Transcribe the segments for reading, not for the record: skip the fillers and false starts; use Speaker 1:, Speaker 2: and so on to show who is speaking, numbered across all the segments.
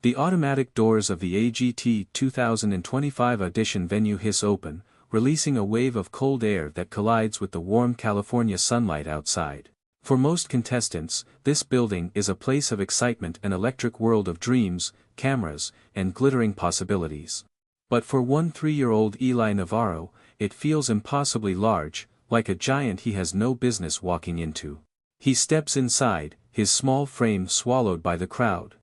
Speaker 1: The automatic doors of the AGT 2025 audition venue hiss open, releasing a wave of cold air that collides with the warm California sunlight outside. For most contestants, this building is a place of excitement, an electric world of dreams, cameras, and glittering possibilities. But for one 3-year-old Eli Navarro, it feels impossibly large, like a giant he has no business walking into. He steps inside, his small frame swallowed by the crowd.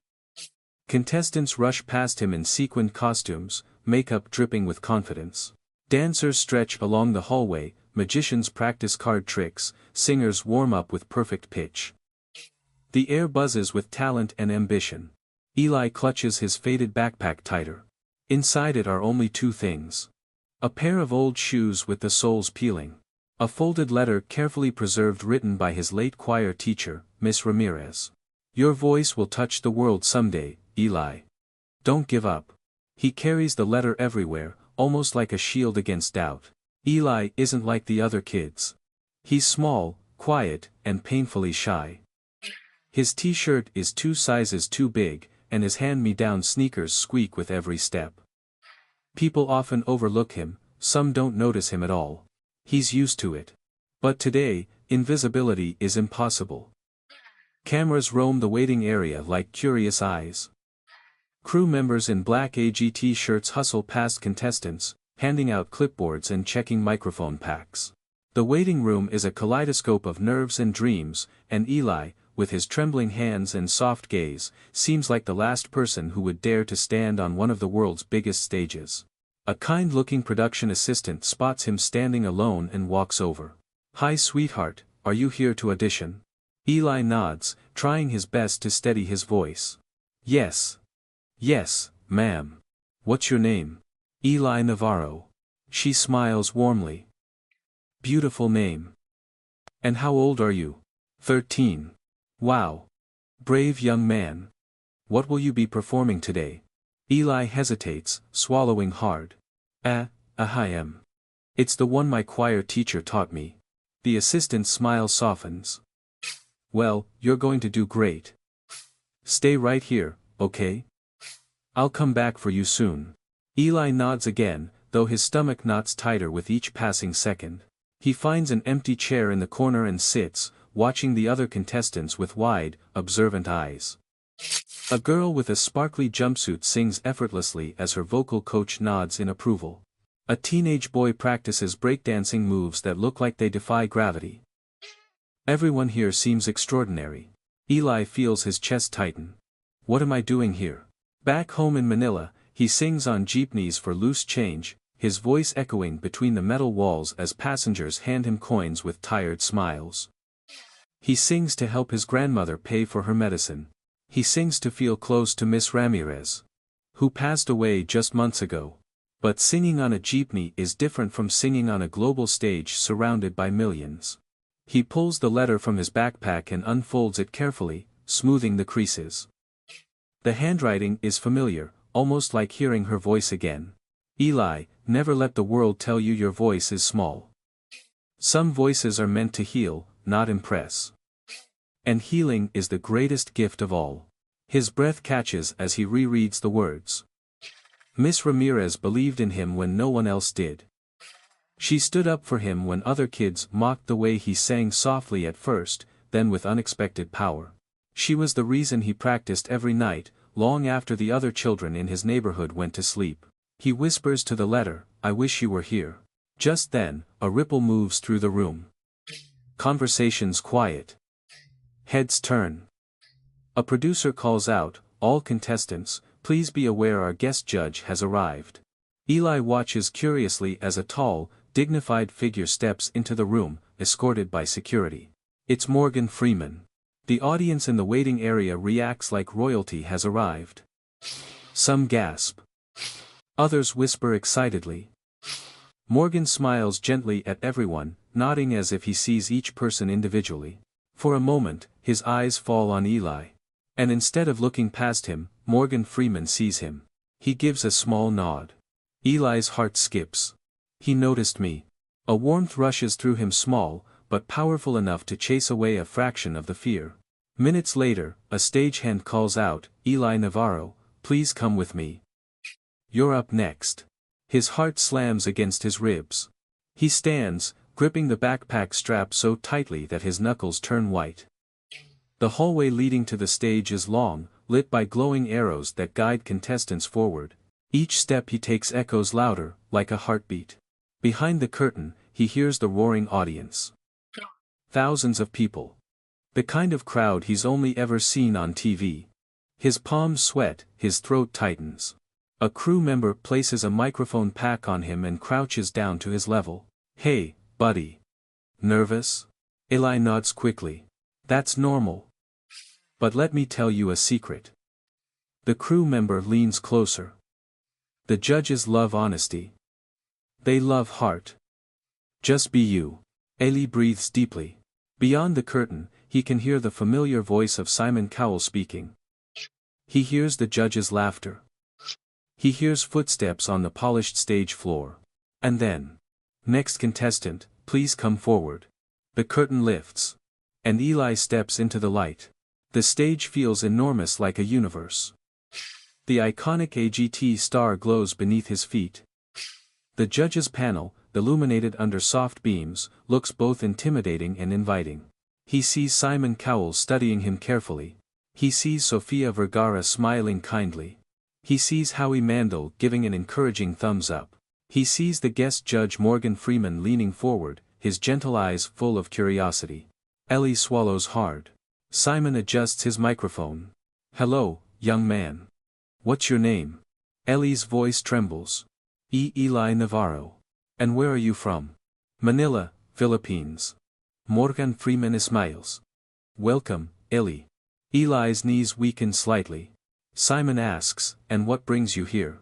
Speaker 1: Contestants rush past him in sequined costumes, makeup dripping with confidence. Dancers stretch along the hallway, magicians practice card tricks, singers warm up with perfect pitch. The air buzzes with talent and ambition. Eli clutches his faded backpack tighter. Inside it are only two things. A pair of old shoes with the soles peeling. A folded letter carefully preserved written by his late choir teacher, Miss Ramirez. Your voice will touch the world someday, Eli. Don't give up. He carries the letter everywhere, almost like a shield against doubt. Eli isn't like the other kids. He's small, quiet, and painfully shy. His t-shirt is 2 sizes too big, and his hand-me-down sneakers squeak with every step. People often overlook him, some don't notice him at all. He's used to it. But today, invisibility is impossible. Cameras roam the waiting area like curious eyes. Crew members in black AGT shirts hustle past contestants, handing out clipboards and checking microphone packs. The waiting room is a kaleidoscope of nerves and dreams, and Eli, with his trembling hands and soft gaze, seems like the last person who would dare to stand on one of the world's biggest stages. A kind-looking production assistant spots him standing alone and walks over. Hi sweetheart, are you here to audition? Eli nods, trying his best to steady his voice. Yes. Yes, ma'am. What's your name? Eli Navarro. She smiles warmly. Beautiful name. And how old are you? 13. Wow. Brave young man. What will you be performing today? Eli hesitates, swallowing hard. I am. It's the one my choir teacher taught me. The assistant's smile softens. Well, you're going to do great. Stay right here, okay? I'll come back for you soon. Eli nods again, though his stomach knots tighter with each passing second. He finds an empty chair in the corner and sits, watching the other contestants with wide, observant eyes. A girl with a sparkly jumpsuit sings effortlessly as her vocal coach nods in approval. A teenage boy practices breakdancing moves that look like they defy gravity. Everyone here seems extraordinary. Eli feels his chest tighten. What am I doing here? Back home in Manila, he sings on jeepneys for loose change, his voice echoing between the metal walls as passengers hand him coins with tired smiles. He sings to help his grandmother pay for her medicine. He sings to feel close to Miss Ramirez, who passed away just months ago. But singing on a jeepney is different from singing on a global stage surrounded by millions. He pulls the letter from his backpack and unfolds it carefully, smoothing the creases. The handwriting is familiar, almost like hearing her voice again. Eli, never let the world tell you your voice is small. Some voices are meant to heal, not impress. And healing is the greatest gift of all. His breath catches as he rereads the words. Miss Ramirez believed in him when no one else did. She stood up for him when other kids mocked the way he sang softly at first, then with unexpected power. She was the reason he practiced every night, long after the other children in his neighborhood went to sleep. He whispers to the letter, I wish you were here. Just then, a ripple moves through the room. Conversations quiet. Heads turn. A producer calls out, all contestants, please be aware our guest judge has arrived. Eli watches curiously as a tall, dignified figure steps into the room, escorted by security. It's Morgan Freeman. The audience in the waiting area reacts like royalty has arrived. Some gasp. Others whisper excitedly. Morgan smiles gently at everyone, nodding as if he sees each person individually. For a moment, his eyes fall on Eli. And instead of looking past him, Morgan Freeman sees him. He gives a small nod. Eli's heart skips. He noticed me. A warmth rushes through him, small, but powerful enough to chase away a fraction of the fear. Minutes later, a stagehand calls out, Eli Navarro, please come with me. You're up next. His heart slams against his ribs. He stands, gripping the backpack strap so tightly that his knuckles turn white. The hallway leading to the stage is long, lit by glowing arrows that guide contestants forward. Each step he takes echoes louder, like a heartbeat. Behind the curtain, he hears the roaring audience. Thousands of people. The kind of crowd he's only ever seen on TV. His palms sweat, his throat tightens. A crew member places a microphone pack on him and crouches down to his level. Hey, buddy. Nervous? Eli nods quickly. That's normal. But let me tell you a secret. The crew member leans closer. The judges love honesty. They love heart. Just be you. Eli breathes deeply. Beyond the curtain, he can hear the familiar voice of Simon Cowell speaking. He hears the judges' laughter. He hears footsteps on the polished stage floor. And then. Next contestant, please come forward. The curtain lifts. And Eli steps into the light. The stage feels enormous, like a universe. The iconic AGT star glows beneath his feet. The judges' panel, illuminated under soft beams, looks both intimidating and inviting. He sees Simon Cowell studying him carefully. He sees Sofia Vergara smiling kindly. He sees Howie Mandel giving an encouraging thumbs up. He sees the guest judge Morgan Freeman leaning forward, his gentle eyes full of curiosity. Eli swallows hard. Simon adjusts his microphone. Hello, young man. What's your name? Eli's voice trembles. Eli Navarro. And where are you from? Manila, Philippines. Morgan Freeman smiles. Welcome, Eli. Eli's knees weaken slightly. Simon asks, and what brings you here?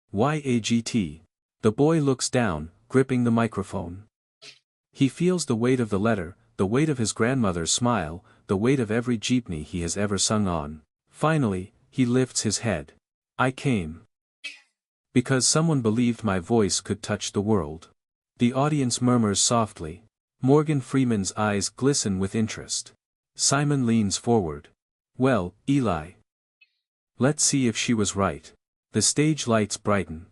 Speaker 1: Why AGT? The boy looks down, gripping the microphone. He feels the weight of the letter, the weight of his grandmother's smile, the weight of every jeepney he has ever sung on. Finally, he lifts his head. I came. Because someone believed my voice could touch the world. The audience murmurs softly. Morgan Freeman's eyes glisten with interest. Simon leans forward. Well, Eli. Let's see if she was right. The stage lights brighten.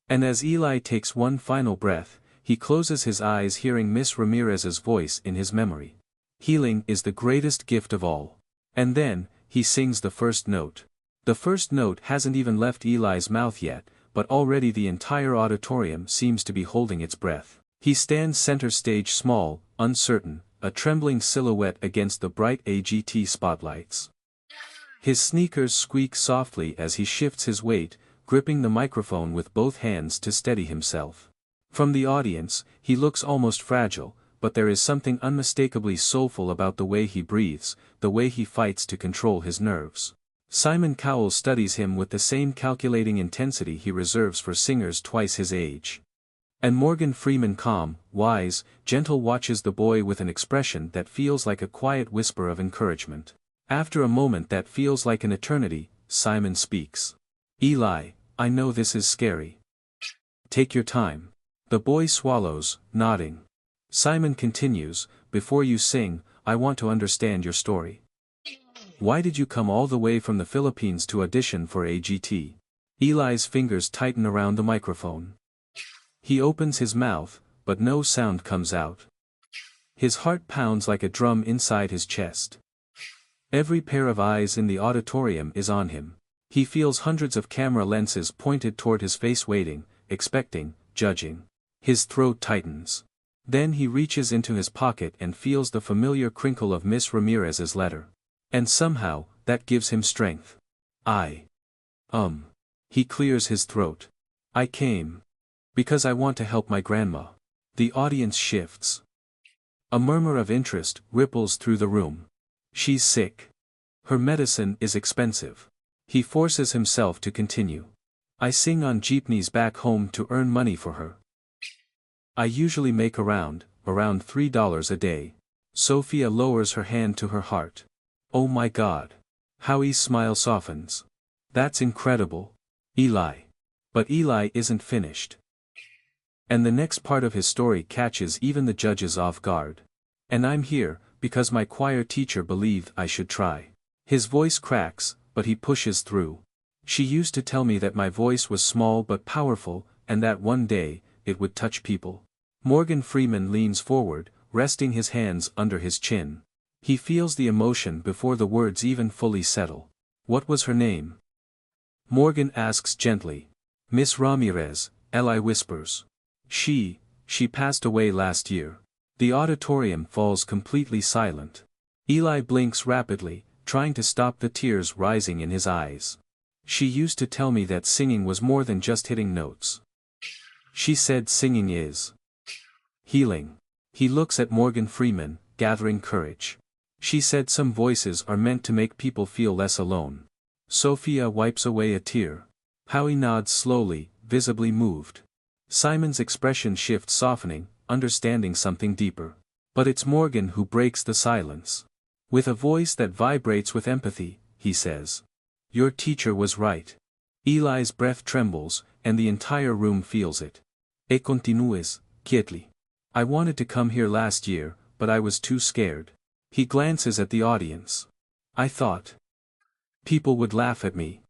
Speaker 1: And as Eli takes one final breath, he closes his eyes, hearing Miss Ramirez's voice in his memory. Healing is the greatest gift of all. And then, he sings the first note. The first note hasn't even left Eli's mouth yet, but already the entire auditorium seems to be holding its breath. He stands center stage, small, uncertain, a trembling silhouette against the bright AGT spotlights. His sneakers squeak softly as he shifts his weight, gripping the microphone with both hands to steady himself. From the audience, he looks almost fragile, but there is something unmistakably soulful about the way he breathes, the way he fights to control his nerves. Simon Cowell studies him with the same calculating intensity he reserves for singers twice his age. And Morgan Freeman, calm, wise, gentle, watches the boy with an expression that feels like a quiet whisper of encouragement. After a moment that feels like an eternity, Simon speaks. Eli, I know this is scary. Take your time. The boy swallows, nodding. Simon continues, before you sing, I want to understand your story. Why did you come all the way from the Philippines to audition for AGT? Eli's fingers tighten around the microphone. He opens his mouth, but no sound comes out. His heart pounds like a drum inside his chest. Every pair of eyes in the auditorium is on him. He feels hundreds of camera lenses pointed toward his face, waiting, expecting, judging. His throat tightens. Then he reaches into his pocket and feels the familiar crinkle of Miss Ramirez's letter. And somehow, that gives him strength. He clears his throat. I came. Because I want to help my grandma. The audience shifts. A murmur of interest ripples through the room. She's sick. Her medicine is expensive. He forces himself to continue. I sing on jeepneys back home to earn money for her. I usually make around $3 a day. Sophia lowers her hand to her heart. Oh my God. Howie's smile softens. That's incredible. Eli. But Eli isn't finished. And the next part of his story catches even the judges off guard. And I'm here, because my choir teacher believed I should try. His voice cracks, but he pushes through. She used to tell me that my voice was small but powerful, and that one day, it would touch people. Morgan Freeman leans forward, resting his hands under his chin. He feels the emotion before the words even fully settle. What was her name? Morgan asks gently. Miss Ramirez, Eli whispers. She passed away last year. The auditorium falls completely silent. Eli blinks rapidly, trying to stop the tears rising in his eyes. She used to tell me that singing was more than just hitting notes. She said singing is healing. He looks at Morgan Freeman, gathering courage. She said some voices are meant to make people feel less alone. Sophia wipes away a tear. Howie nods slowly, visibly moved. Simon's expression shifts, softening, understanding something deeper. But it's Morgan who breaks the silence. With a voice that vibrates with empathy, he says. Your teacher was right. Eli's breath trembles, and the entire room feels it. E continúes, quietly. I wanted to come here last year, but I was too scared. He glances at the audience. I thought people would laugh at me.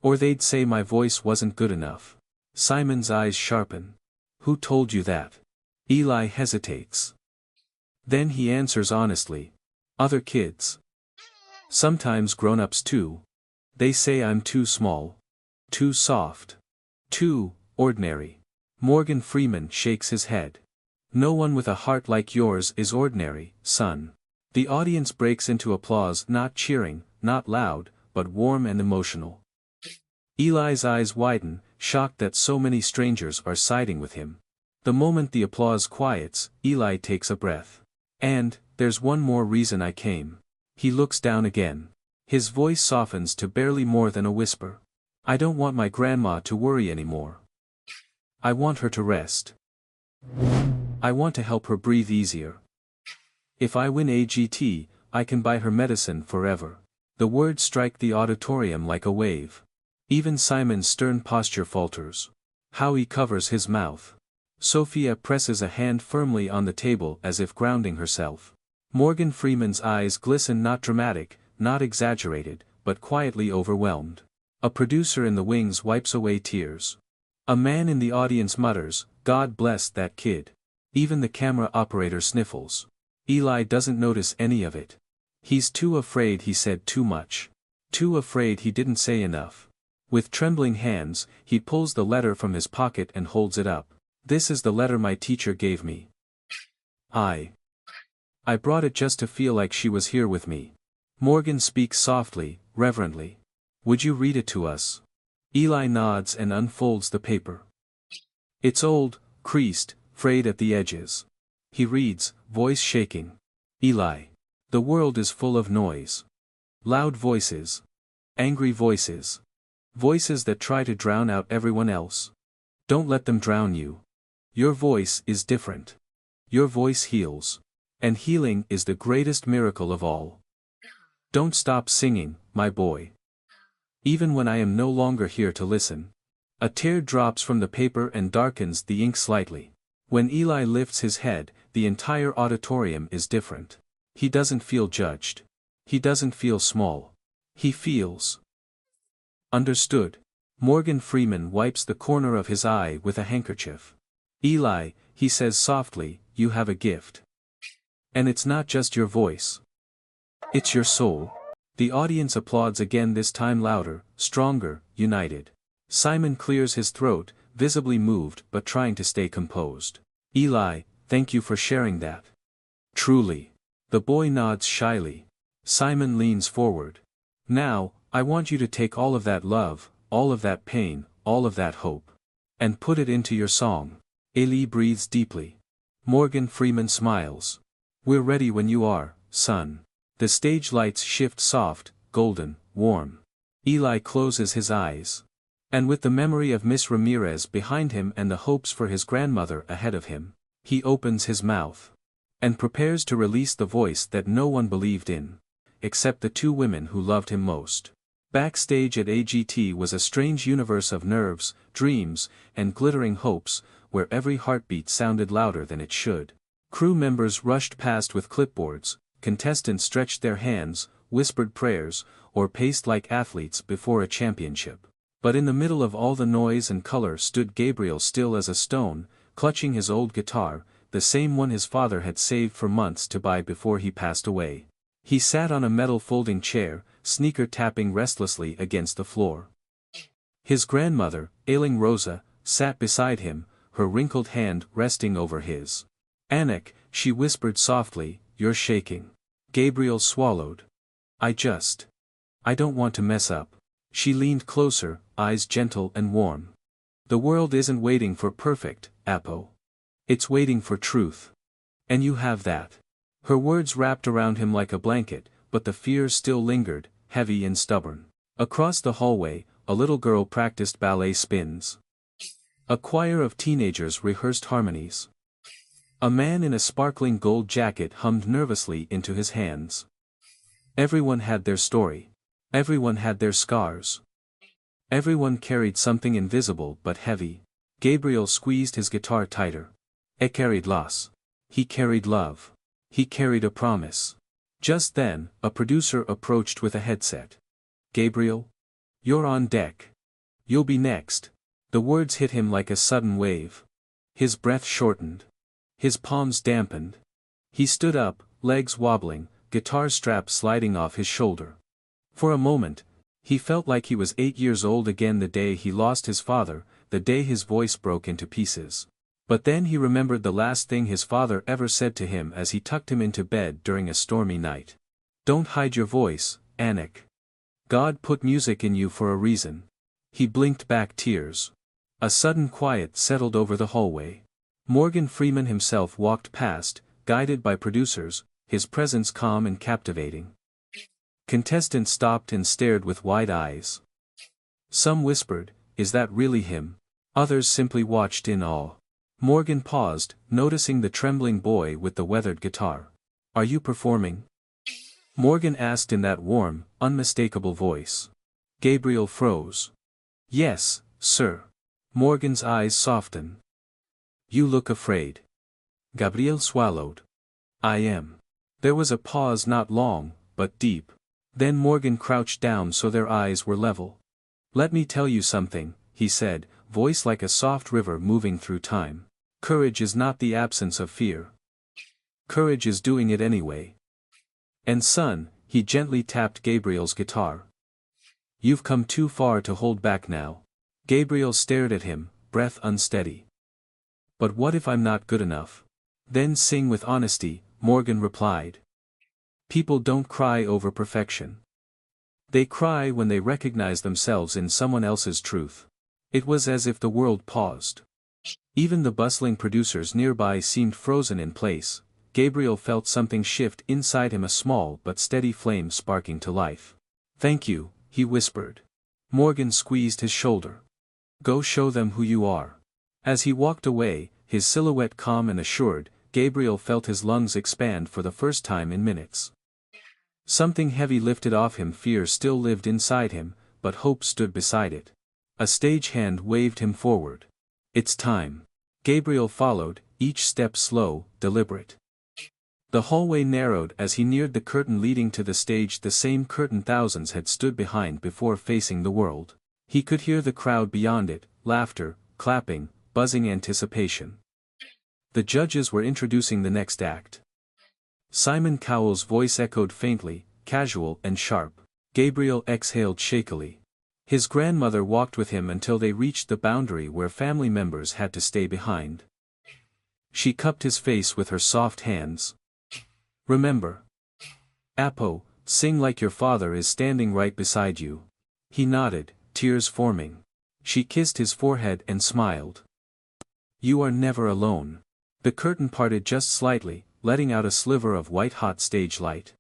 Speaker 1: Or they'd say my voice wasn't good enough. Simon's eyes sharpen. Who told you that? Eli hesitates. Then he answers honestly. Other kids. Sometimes grown-ups too. They say I'm too small. Too soft. Too ordinary. Morgan Freeman shakes his head. No one with a heart like yours is ordinary, son. The audience breaks into applause, not cheering, not loud, but warm and emotional. Eli's eyes widen, shocked that so many strangers are siding with him. The moment the applause quiets, Eli takes a breath. And, there's one more reason I came. He looks down again. His voice softens to barely more than a whisper. I don't want my grandma to worry anymore. I want her to rest. I want to help her breathe easier. If I win AGT, I can buy her medicine forever. The words strike the auditorium like a wave. Even Simon's stern posture falters. Howie covers his mouth. Sophia presses a hand firmly on the table as if grounding herself. Morgan Freeman's eyes glisten, not dramatic, not exaggerated, but quietly overwhelmed. A producer in the wings wipes away tears. A man in the audience mutters, God bless that kid. Even the camera operator sniffles. Eli doesn't notice any of it. He's too afraid he said too much. Too afraid he didn't say enough. With trembling hands, he pulls the letter from his pocket and holds it up. This is the letter my teacher gave me. I brought it just to feel like she was here with me. Morgan speaks softly, reverently. Would you read it to us? Eli nods and unfolds the paper. It's old, creased, frayed at the edges. He reads, voice shaking. Eli. The world is full of noise. Loud voices. Angry voices. Voices that try to drown out everyone else. Don't let them drown you. Your voice is different. Your voice heals. And healing is the greatest miracle of all. Don't stop singing, my boy. Even when I am no longer here to listen. A tear drops from the paper and darkens the ink slightly. When Eli lifts his head, the entire auditorium is different. He doesn't feel judged. He doesn't feel small. He feels understood. Morgan Freeman wipes the corner of his eye with a handkerchief. Eli, he says softly, you have a gift. And it's not just your voice. It's your soul. The audience applauds again, this time louder, stronger, united. Simon clears his throat, visibly moved but trying to stay composed. Eli, thank you for sharing that. Truly. The boy nods shyly. Simon leans forward. Now, I want you to take all of that love, all of that pain, all of that hope. And put it into your song. Eli breathes deeply. Morgan Freeman smiles. We're ready when you are, son. The stage lights shift, soft, golden, warm. Eli closes his eyes. And with the memory of Miss Ramirez behind him and the hopes for his grandmother ahead of him, he opens his mouth. And prepares to release the voice that no one believed in. Except the two women who loved him most. Backstage at AGT was a strange universe of nerves, dreams, and glittering hopes, where every heartbeat sounded louder than it should. Crew members rushed past with clipboards, contestants stretched their hands, whispered prayers, or paced like athletes before a championship. But in the middle of all the noise and color stood Gabriel, still as a stone, clutching his old guitar, the same one his father had saved for months to buy before he passed away. He sat on a metal folding chair, sneaker tapping restlessly against the floor. His grandmother, ailing Rosa, sat beside him, her wrinkled hand resting over his. "Anik," she whispered softly, "you're shaking." Gabriel swallowed. I don't want to mess up." She leaned closer, eyes gentle and warm. "The world isn't waiting for perfect, Apo. It's waiting for truth. And you have that." Her words wrapped around him like a blanket, but the fear still lingered, heavy and stubborn. Across the hallway, a little girl practiced ballet spins. A choir of teenagers rehearsed harmonies. A man in a sparkling gold jacket hummed nervously into his hands. Everyone had their story. Everyone had their scars. Everyone carried something invisible but heavy. Gabriel squeezed his guitar tighter. He carried loss. He carried love. He carried a promise. Just then, a producer approached with a headset. "Gabriel? You're on deck. You'll be next." The words hit him like a sudden wave. His breath shortened. His palms dampened. He stood up, legs wobbling, guitar strap sliding off his shoulder. For a moment, he felt like he was 8 years old again, the day he lost his father, the day his voice broke into pieces. But then he remembered the last thing his father ever said to him as he tucked him into bed during a stormy night. "Don't hide your voice, Anik. God put music in you for a reason." He blinked back tears. A sudden quiet settled over the hallway. Morgan Freeman himself walked past, guided by producers, his presence calm and captivating. Contestants stopped and stared with wide eyes. Some whispered, "Is that really him?" Others simply watched in awe. Morgan paused, noticing the trembling boy with the weathered guitar. "Are you performing?" Morgan asked in that warm, unmistakable voice. Gabriel froze. "Yes, sir." Morgan's eyes softened. "You look afraid." Gabriel swallowed. "I am." There was a pause, not long, but deep. Then Morgan crouched down so their eyes were level. "Let me tell you something," he said, voice like a soft river moving through time. "Courage is not the absence of fear. Courage is doing it anyway. And son," he gently tapped Gabriel's guitar. "You've come too far to hold back now." Gabriel stared at him, breath unsteady. "But what if I'm not good enough?" "Then sing with honesty," Morgan replied. "People don't cry over perfection. They cry when they recognize themselves in someone else's truth." It was as if the world paused. Even the bustling producers nearby seemed frozen in place. Gabriel felt something shift inside him, a small but steady flame sparking to life. "Thank you," he whispered. Morgan squeezed his shoulder. "Go show them who you are." As he walked away, his silhouette calm and assured, Gabriel felt his lungs expand for the first time in minutes. Something heavy lifted off him. Fear still lived inside him, but hope stood beside it. A stage hand waved him forward. "It's time." Gabriel followed, each step slow, deliberate. The hallway narrowed as he neared the curtain leading to the stage, the same curtain thousands had stood behind before facing the world. He could hear the crowd beyond it, laughter, clapping, buzzing anticipation. The judges were introducing the next act. Simon Cowell's voice echoed faintly, casual and sharp. Gabriel exhaled shakily. His grandmother walked with him until they reached the boundary where family members had to stay behind. She cupped his face with her soft hands. "Remember. Apo, sing like your father is standing right beside you." He nodded, tears forming. She kissed his forehead and smiled. "You are never alone." The curtain parted just slightly, letting out a sliver of white-hot stage light.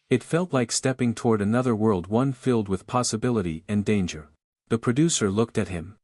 Speaker 1: It felt like stepping toward another world, one filled with possibility and danger. The producer looked at him.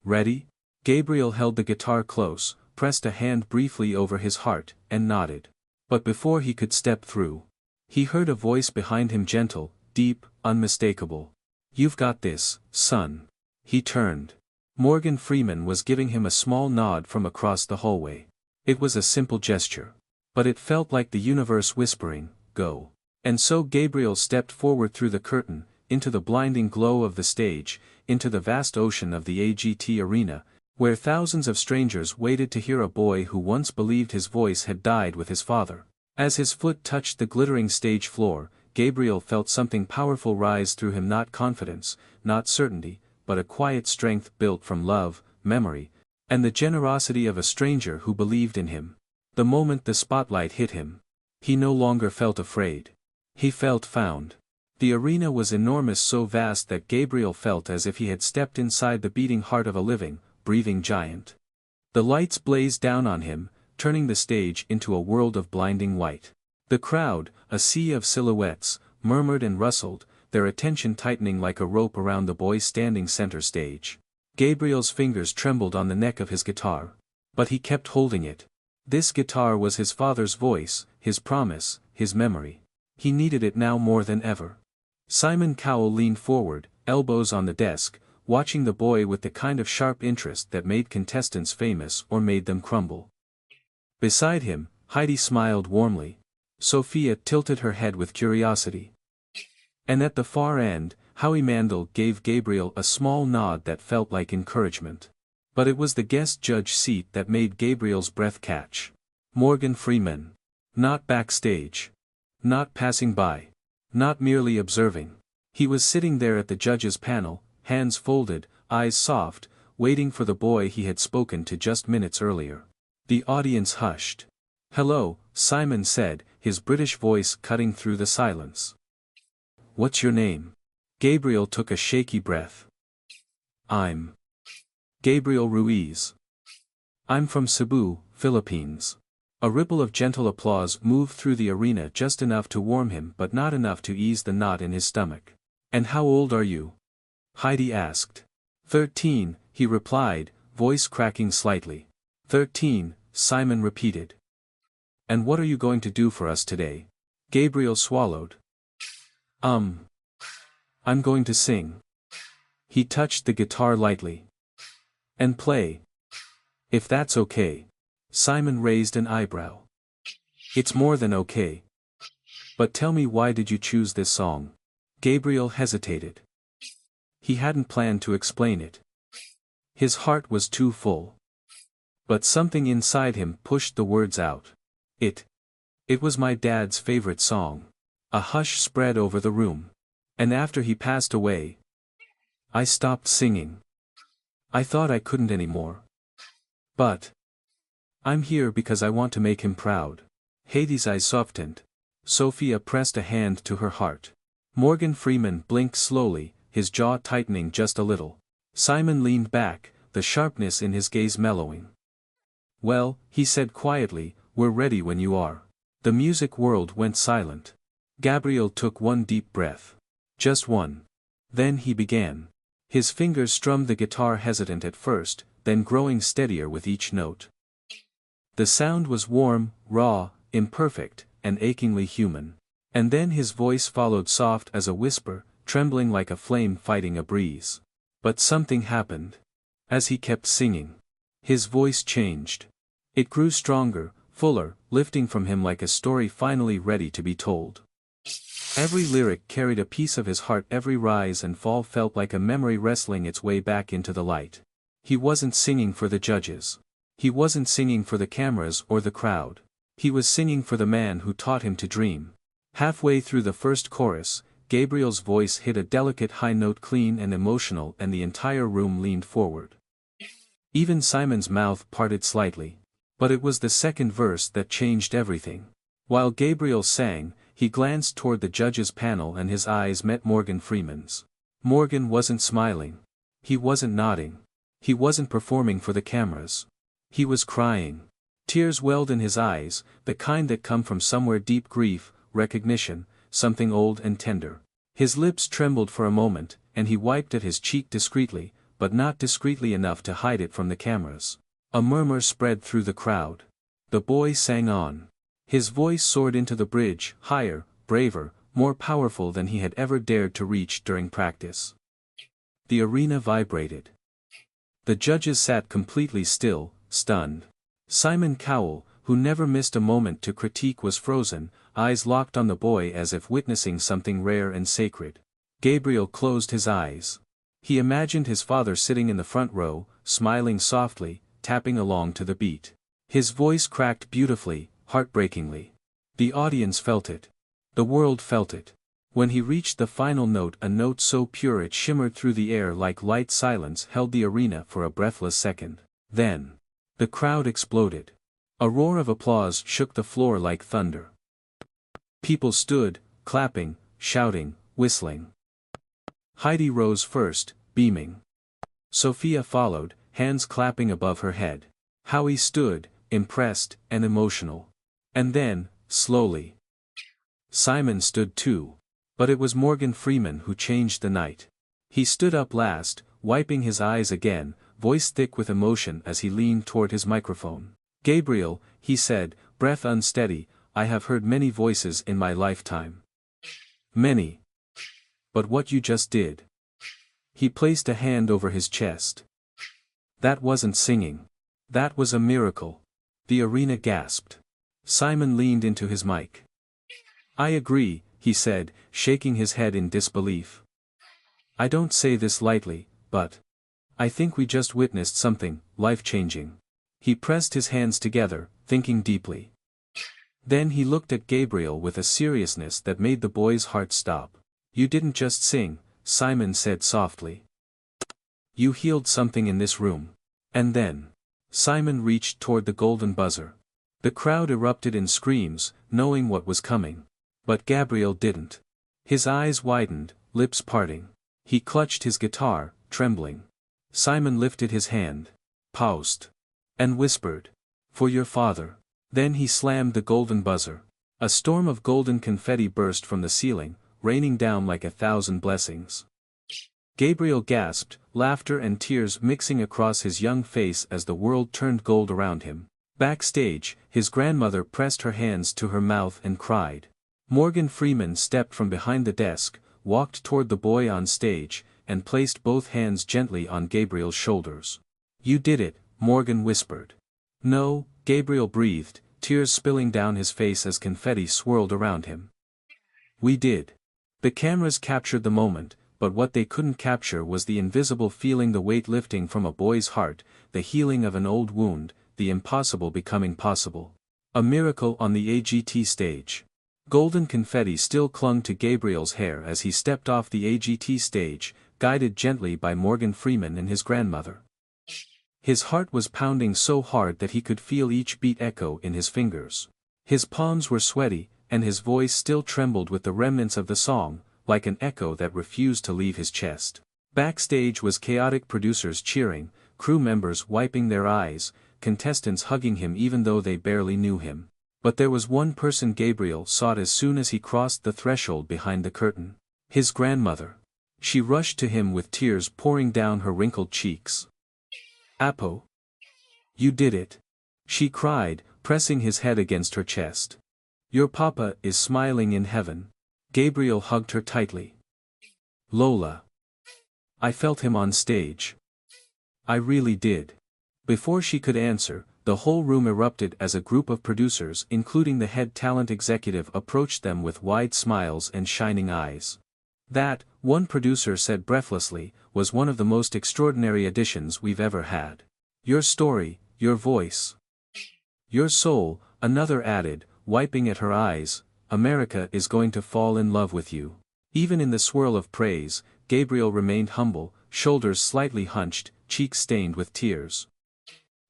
Speaker 1: "Ready?" Gabriel held the guitar close, pressed a hand briefly over his heart, and nodded. But before he could step through, he heard a voice behind him, gentle, deep, unmistakable. "You've got this, son." He turned. Morgan Freeman was giving him a small nod from across the hallway. It was a simple gesture. But it felt like the universe whispering, "Go." And so Gabriel stepped forward through the curtain, into the blinding glow of the stage, into the vast ocean of the AGT arena, where thousands of strangers waited to hear a boy who once believed his voice had died with his father. As his foot touched the glittering stage floor, Gabriel felt something powerful rise through him, not confidence, not certainty, but a quiet strength built from love, memory, and the generosity of a stranger who believed in him. The moment the spotlight hit him, he no longer felt afraid. He felt found. The arena was enormous, so vast that Gabriel felt as if he had stepped inside the beating heart of a living, breathing giant. The lights blazed down on him, turning the stage into a world of blinding white. The crowd, a sea of silhouettes, murmured and rustled, their attention tightening like a rope around the boy standing center stage. Gabriel's fingers trembled on the neck of his guitar. But he kept holding it. This guitar was his father's voice, his promise, his memory. He needed it now more than ever. Simon Cowell leaned forward, elbows on the desk, watching the boy with the kind of sharp interest that made contestants famous or made them crumble. Beside him, Heidi smiled warmly. Sophia tilted her head with curiosity. And at the far end, Howie Mandel gave Gabriel a small nod that felt like encouragement. But it was the guest judge seat that made Gabriel's breath catch. Morgan Freeman. Not backstage. Not passing by. Not merely observing. He was sitting there at the judges' panel, hands folded, eyes soft, waiting for the boy he had spoken to just minutes earlier. The audience hushed. "Hello," Simon said, his British voice cutting through the silence. "What's your name?" Gabriel took a shaky breath. "I'm Gabriel Ruiz. I'm from Cebu, Philippines." A ripple of gentle applause moved through the arena, just enough to warm him but not enough to ease the knot in his stomach. "And how old are you?" Heidi asked. 13, he replied, voice cracking slightly. 13, Simon repeated. "And what are you going to do for us today?" Gabriel swallowed. I'm going to sing." He touched the guitar lightly. "And play. If that's okay." Simon raised an eyebrow. "It's more than okay. But tell me, why did you choose this song?" Gabriel hesitated. He hadn't planned to explain it. His heart was too full. But something inside him pushed the words out. It was my dad's favorite song." A hush spread over the room. "And after he passed away, I stopped singing. I thought I couldn't anymore. But I'm here because I want to make him proud." Heidi's eyes softened. Sophia pressed a hand to her heart. Morgan Freeman blinked slowly, his jaw tightening just a little. Simon leaned back, the sharpness in his gaze mellowing. "Well," he said quietly, "we're ready when you are." The music world went silent. Gabriel took one deep breath. Just one. Then he began. His fingers strummed the guitar, hesitant at first, then growing steadier with each note. The sound was warm, raw, imperfect, and achingly human. And then his voice followed, soft as a whisper, trembling like a flame fighting a breeze. But something happened. As he kept singing, his voice changed. It grew stronger, fuller, lifting from him like a story finally ready to be told. Every lyric carried a piece of his heart, every rise and fall felt like a memory wrestling its way back into the light. He wasn't singing for the judges. He wasn't singing for the cameras or the crowd. He was singing for the man who taught him to dream. Halfway through the first chorus, Gabriel's voice hit a delicate high note, clean and emotional, and the entire room leaned forward. Even Simon's mouth parted slightly. But it was the second verse that changed everything. While Gabriel sang, he glanced toward the judges' panel and his eyes met Morgan Freeman's. Morgan wasn't smiling. He wasn't nodding. He wasn't performing for the cameras. He was crying. Tears welled in his eyes, the kind that come from somewhere deep: grief, recognition, something old and tender. His lips trembled for a moment, and he wiped at his cheek discreetly, but not discreetly enough to hide it from the cameras. A murmur spread through the crowd. The boy sang on. His voice soared into the bridge, higher, braver, more powerful than he had ever dared to reach during practice. The arena vibrated. The judges sat completely still, stunned. Simon Cowell, who never missed a moment to critique, was frozen, eyes locked on the boy as if witnessing something rare and sacred. Gabriel closed his eyes. He imagined his father sitting in the front row, smiling softly, tapping along to the beat. His voice cracked beautifully, heartbreakingly. The audience felt it. The world felt it. When he reached the final note, a note so pure it shimmered through the air like light, silence held the arena for a breathless second. Then, the crowd exploded. A roar of applause shook the floor like thunder. People stood, clapping, shouting, whistling. Heidi rose first, beaming. Sophia followed, hands clapping above her head. Howie stood, impressed and emotional. And then, slowly, Simon stood too. But it was Morgan Freeman who changed the night. He stood up last, wiping his eyes again, voice thick with emotion as he leaned toward his microphone. "Gabriel," he said, breath unsteady, "I have heard many voices in my lifetime. Many. But what you just did." He placed a hand over his chest. "That wasn't singing. That was a miracle." The arena gasped. Simon leaned into his mic. "I agree," he said, shaking his head in disbelief. "I don't say this lightly, but I think we just witnessed something life-changing." He pressed his hands together, thinking deeply. Then he looked at Gabriel with a seriousness that made the boy's heart stop. "You didn't just sing," Simon said softly. "You healed something in this room." And then, Simon reached toward the golden buzzer. The crowd erupted in screams, knowing what was coming. But Gabriel didn't. His eyes widened, lips parting. He clutched his guitar, trembling. Simon lifted his hand, paused, and whispered, "For your father." Then he slammed the golden buzzer. A storm of golden confetti burst from the ceiling, raining down like 1,000 blessings. Gabriel gasped, laughter and tears mixing across his young face as the world turned gold around him. Backstage, his grandmother pressed her hands to her mouth and cried. Morgan Freeman stepped from behind the desk, walked toward the boy on stage, and placed both hands gently on Gabriel's shoulders. "You did it," Morgan whispered. "No," Gabriel breathed, tears spilling down his face as confetti swirled around him. "We did." The cameras captured the moment, but what they couldn't capture was the invisible feeling, the weight lifting from a boy's heart, the healing of an old wound, the impossible becoming possible. A miracle on the AGT stage. Golden confetti still clung to Gabriel's hair as he stepped off the AGT stage, guided gently by Morgan Freeman and his grandmother. His heart was pounding so hard that he could feel each beat echo in his fingers. His palms were sweaty, and his voice still trembled with the remnants of the song, like an echo that refused to leave his chest. Backstage was chaotic, producers cheering, crew members wiping their eyes, contestants hugging him even though they barely knew him. But there was one person Gabriel sought as soon as he crossed the threshold behind the curtain. His grandmother. She rushed to him with tears pouring down her wrinkled cheeks. "Apo. You did it," she cried, pressing his head against her chest. "Your papa is smiling in heaven." Gabriel hugged her tightly. "Lola. I felt him on stage. I really did." Before she could answer, the whole room erupted as a group of producers, including the head talent executive, approached them with wide smiles and shining eyes. "That," one producer said breathlessly, "was one of the most extraordinary auditions we've ever had. Your story, your voice, your soul," another added, wiping at her eyes, "America is going to fall in love with you." Even in the swirl of praise, Gabriel remained humble, shoulders slightly hunched, cheeks stained with tears.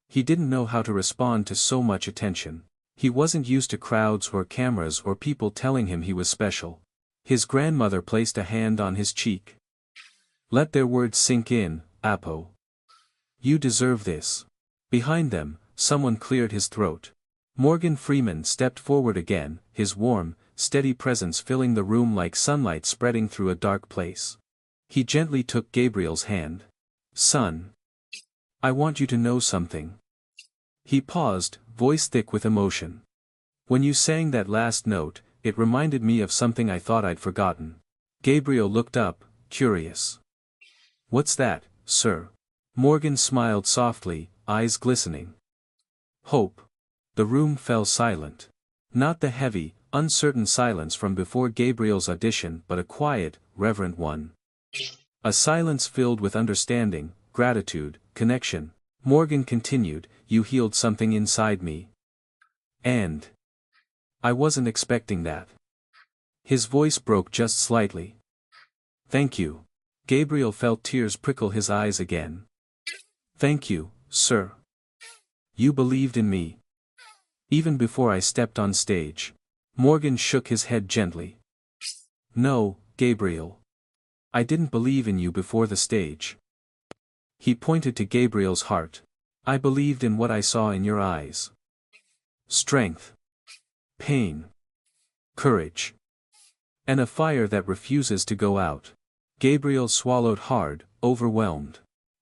Speaker 1: He didn't know how to respond to so much attention. He wasn't used to crowds or cameras or people telling him he was special. His grandmother placed a hand on his cheek. "Let their words sink in, Apo. You deserve this." Behind them, someone cleared his throat. Morgan Freeman stepped forward again, his warm, steady presence filling the room like sunlight spreading through a dark place. He gently took Gabriel's hand. "Son. I want you to know something." He paused, voice thick with emotion. "When you sang that last note, it reminded me of something I thought I'd forgotten." Gabriel looked up, curious. "What's that, sir?" Morgan smiled softly, eyes glistening. "Hope. The room fell silent. Not the heavy, uncertain silence from before Gabriel's audition but a quiet, reverent one. A silence filled with understanding, gratitude, connection. Morgan continued, "You healed something inside me. And I wasn't expecting that." His voice broke just slightly. "Thank you." Gabriel felt tears prickle his eyes again. "Thank you, sir. You believed in me. Even before I stepped on stage." Morgan shook his head gently. "No, Gabriel. I didn't believe in you before the stage." He pointed to Gabriel's heart. "I believed in what I saw in your eyes. Strength. Pain. Courage. And a fire that refuses to go out." Gabriel swallowed hard, overwhelmed.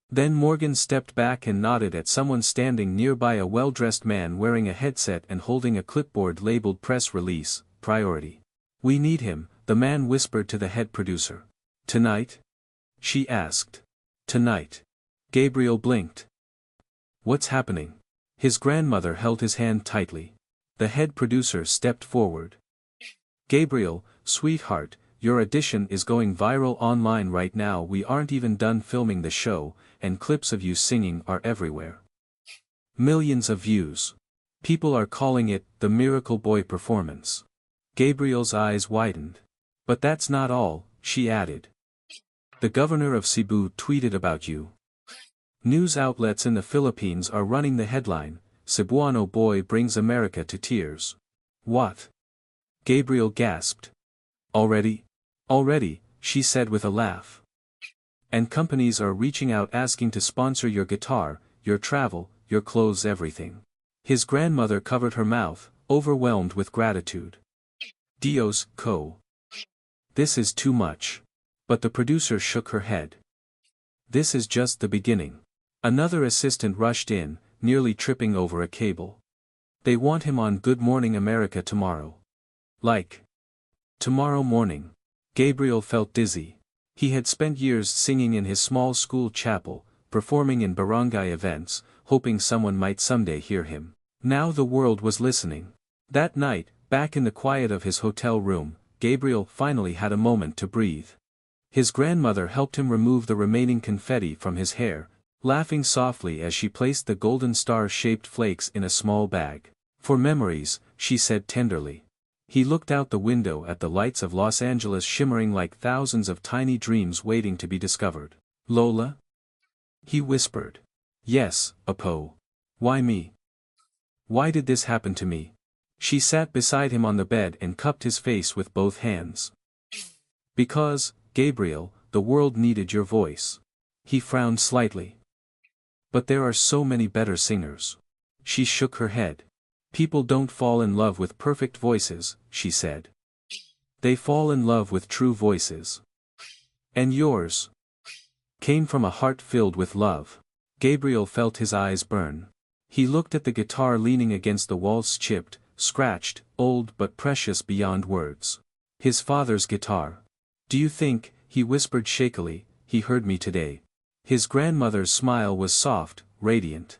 Speaker 1: Then Morgan stepped back and nodded at someone standing nearby, a well-dressed man wearing a headset and holding a clipboard labeled "Press Release, Priority." "We need him," the man whispered to the head producer. "Tonight?" she asked. "Tonight." Gabriel blinked. "What's happening?" His grandmother held his hand tightly. The head producer stepped forward. "Gabriel, sweetheart, your audition is going viral online right now. We aren't even done filming the show, and clips of you singing are everywhere. Millions of views. People are calling it the Miracle Boy performance." Gabriel's eyes widened. "But that's not all," she added. "The governor of Cebu tweeted about you. News outlets in the Philippines are running the headline, 'Cebuano Boy Brings America to Tears.'" "What?" Gabriel gasped. "Already?" "Already," she said with a laugh. "And companies are reaching out asking to sponsor your guitar, your travel, your clothes, everything." His grandmother covered her mouth, overwhelmed with gratitude. "Dios, co. This is too much." But the producer shook her head. "This is just the beginning." Another assistant rushed in, nearly tripping over a cable. "They want him on Good Morning America tomorrow." "Like tomorrow morning." Gabriel felt dizzy. He had spent years singing in his small school chapel, performing in barangay events, hoping someone might someday hear him. Now the world was listening. That night, back in the quiet of his hotel room, Gabriel finally had a moment to breathe. His grandmother helped him remove the remaining confetti from his hair, laughing softly as she placed the golden star-shaped flakes in a small bag. "For memories," she said tenderly. He looked out the window at the lights of Los Angeles shimmering like thousands of tiny dreams waiting to be discovered. "Lola?" he whispered. "Yes, Apo. Why me? Why did this happen to me?" She sat beside him on the bed and cupped his face with both hands. "Because, Gabriel, the world needed your voice." He frowned slightly. "But there are so many better singers." She shook her head. "People don't fall in love with perfect voices," she said. "They fall in love with true voices. And yours came from a heart filled with love." Gabriel felt his eyes burn. He looked at the guitar leaning against the walls, chipped, scratched, old but precious beyond words. His father's guitar. "Do you think," he whispered shakily, "he heard me today?" His grandmother's smile was soft, radiant.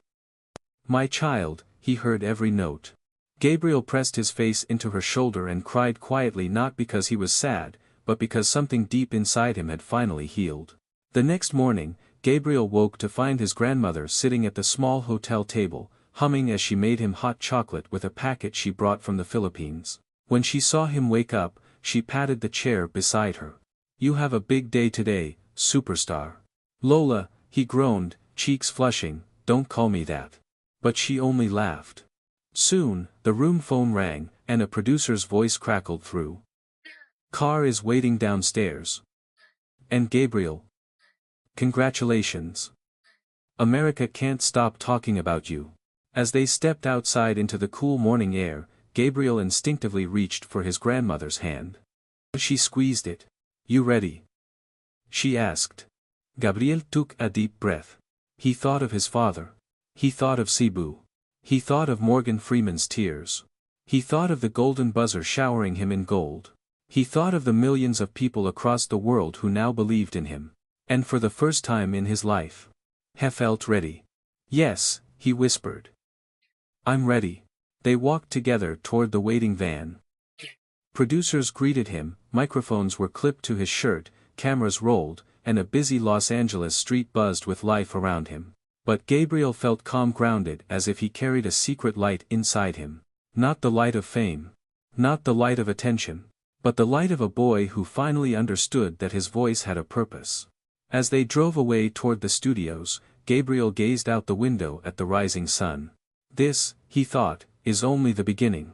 Speaker 1: "My child, he heard every note." Gabriel pressed his face into her shoulder and cried quietly, not because he was sad, but because something deep inside him had finally healed. The next morning, Gabriel woke to find his grandmother sitting at the small hotel table, humming as she made him hot chocolate with a packet she brought from the Philippines. When she saw him wake up, she patted the chair beside her. "You have a big day today, superstar." "Lola," he groaned, cheeks flushing, "don't call me that." But she only laughed. Soon, the room phone rang, and a producer's voice crackled through. "Car is waiting downstairs. And Gabriel. Congratulations. America can't stop talking about you." As they stepped outside into the cool morning air, Gabriel instinctively reached for his grandmother's hand. She squeezed it. "You ready?" she asked. Gabriel took a deep breath. He thought of his father. He thought of Cebu. He thought of Morgan Freeman's tears. He thought of the golden buzzer showering him in gold. He thought of the millions of people across the world who now believed in him. And for the first time in his life, he felt ready. "Yes," he whispered. "I'm ready." They walked together toward the waiting van. Producers greeted him, microphones were clipped to his shirt, cameras rolled, and a busy Los Angeles street buzzed with life around him. But Gabriel felt calm, grounded, as if he carried a secret light inside him. Not the light of fame. Not the light of attention. But the light of a boy who finally understood that his voice had a purpose. As they drove away toward the studios, Gabriel gazed out the window at the rising sun. This, he thought, is only the beginning.